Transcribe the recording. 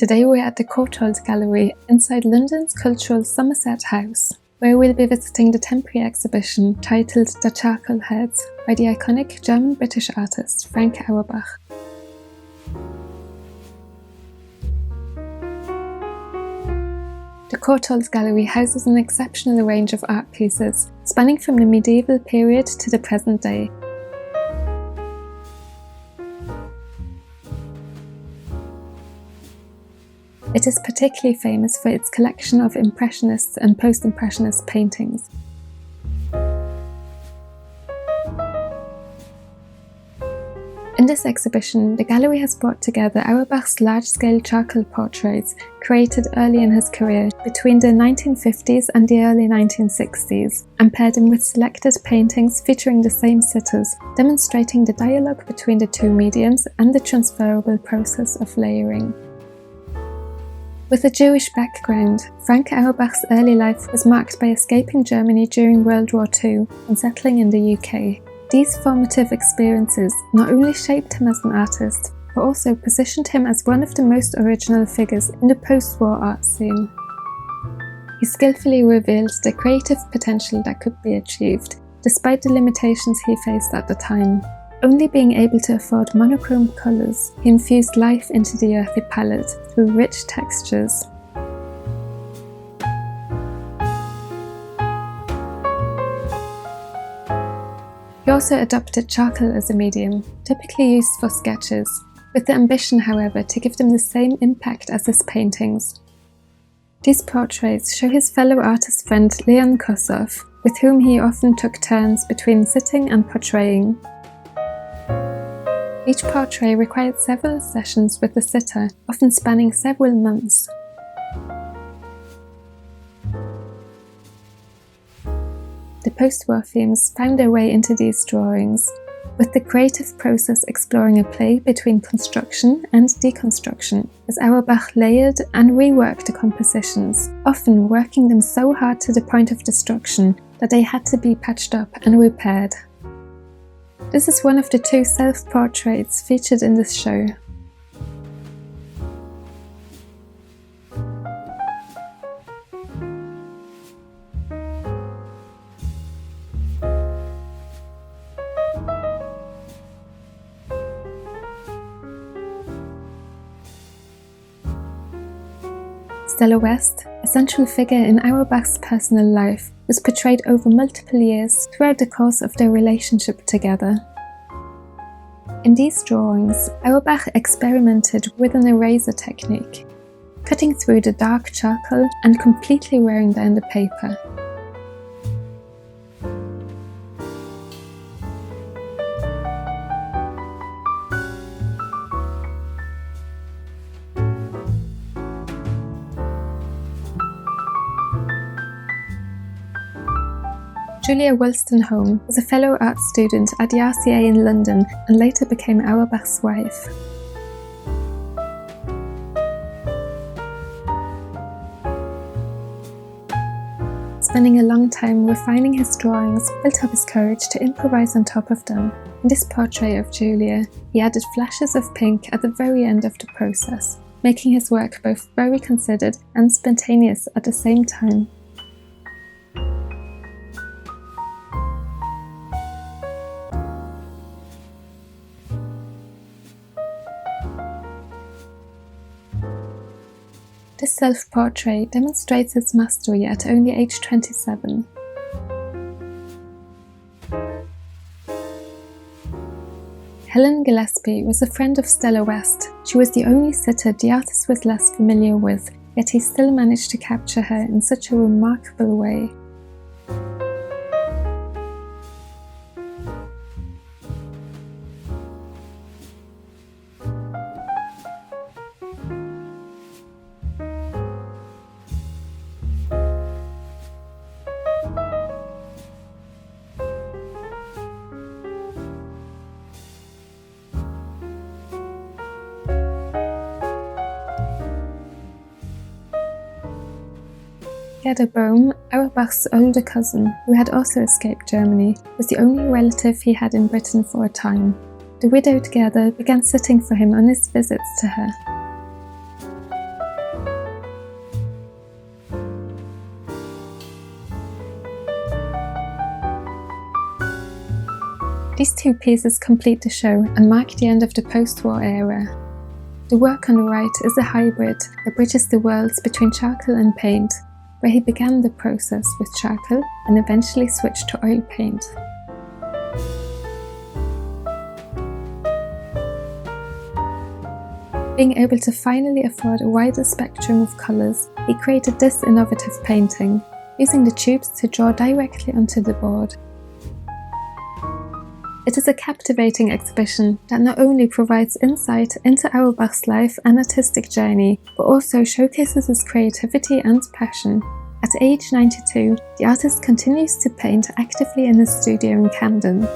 Today we're at the Courtauld Gallery inside London's cultural Somerset House, where we'll be visiting the temporary exhibition titled The Charcoal Heads by the iconic German-British artist Frank Auerbach. The Courtauld Gallery houses an exceptional range of art pieces, spanning from the medieval period to the present day. It is particularly famous for its collection of Impressionist and Post-Impressionist paintings. In this exhibition, the gallery has brought together Auerbach's large-scale charcoal portraits created early in his career between the 1950s and the early 1960s, and paired them with selected paintings featuring the same sitters, demonstrating the dialogue between the two mediums and the transferable process of layering. With a Jewish background, Frank Auerbach's early life was marked by escaping Germany during World War II and settling in the UK. These formative experiences not only shaped him as an artist, but also positioned him as one of the most original figures in the post-war art scene. He skillfully revealed the creative potential that could be achieved, despite the limitations he faced at the time. Only being able to afford monochrome colours, he infused life into the earthy palette through rich textures. He also adopted charcoal as a medium, typically used for sketches, with the ambition, however, to give them the same impact as his paintings. These portraits show his fellow artist friend Leon Kossoff, with whom he often took turns between sitting and portraying. Each portrait required several sessions with the sitter, often spanning several months. The post-war themes found their way into these drawings, with the creative process exploring a play between construction and deconstruction, as Auerbach layered and reworked the compositions, often working them so hard to the point of destruction that they had to be patched up and repaired. This is one of the two self-portraits featured in this show. Stella West, a central figure in Auerbach's personal life, was portrayed over multiple years throughout the course of their relationship together. In these drawings, Auerbach experimented with an eraser technique, cutting through the dark charcoal and completely wearing down the paper. Julia Wolstenholme was a fellow art student at the RCA in London and later became Auerbach's wife. Spending a long time refining his drawings built up his courage to improvise on top of them. In this portrait of Julia, he added flashes of pink at the very end of the process, making his work both very considered and spontaneous at the same time. This self-portrait demonstrates his mastery at only age 27. Helen Gillespie was a friend of Stella West. She was the only sitter the artist was less familiar with, yet he still managed to capture her in such a remarkable way. Gerda Bohm, Auerbach's older cousin, who had also escaped Germany, was the only relative he had in Britain for a time. The widowed Gerda began sitting for him on his visits to her. These two pieces complete the show and mark the end of the post-war era. The work on the right is a hybrid that bridges the worlds between charcoal and paint, where he began the process with charcoal and eventually switched to oil paint. Being able to finally afford a wider spectrum of colours, he created this innovative painting, using the tubes to draw directly onto the board. It is a captivating exhibition that not only provides insight into Auerbach's life and artistic journey, but also showcases his creativity and passion. At age 92, the artist continues to paint actively in his studio in Camden.